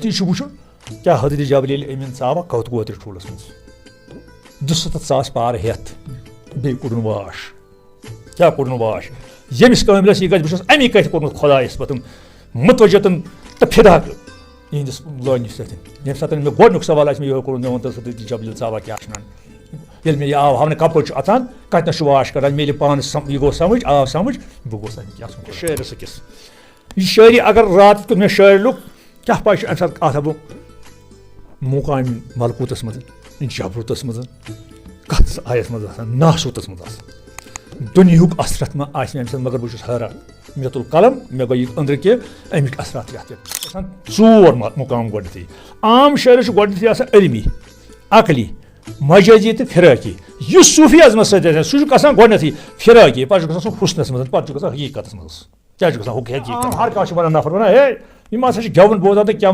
वो क्या हदद जबल अमिन चाव कौत गोत्र ठूलस मज 200 पार हेत बे कुन वाश क्या कुन वाश यमिस कमिलस यह गस अमी कत कोर्मुत खुदायस पत मुतवजतन तो फिदा इहंदिस लान ये सात मे गोडनुक सवाल मे यह कोर मे वन हदद जबल चावा क्या ये मे आव हमने कप अचान कतन वाश कर मे पान यह गो समझ आव समझ बह गोस क्या शायर सकिस यह शायरी अगर रात मे शायर लुक क्या पा अम सात बह मुकाम मलकूतस मज जबरूतस मज कत आयस मज नासूतस मज दुनियुक असरत मा मगर बहुत हैरान मे तुल कलम मे गई अंदर के अमिक असरात चोर मुकाम गोडथी आम शायर गोडथी इल्मी अकली मजाजी तो फिराकी इस सूफी अजमत सह गोडथी फिराकी पे हुसनस मज पे हकीकत मज क्या हर कह नफर वन हे यह हसा गेवन बोजान तो क्या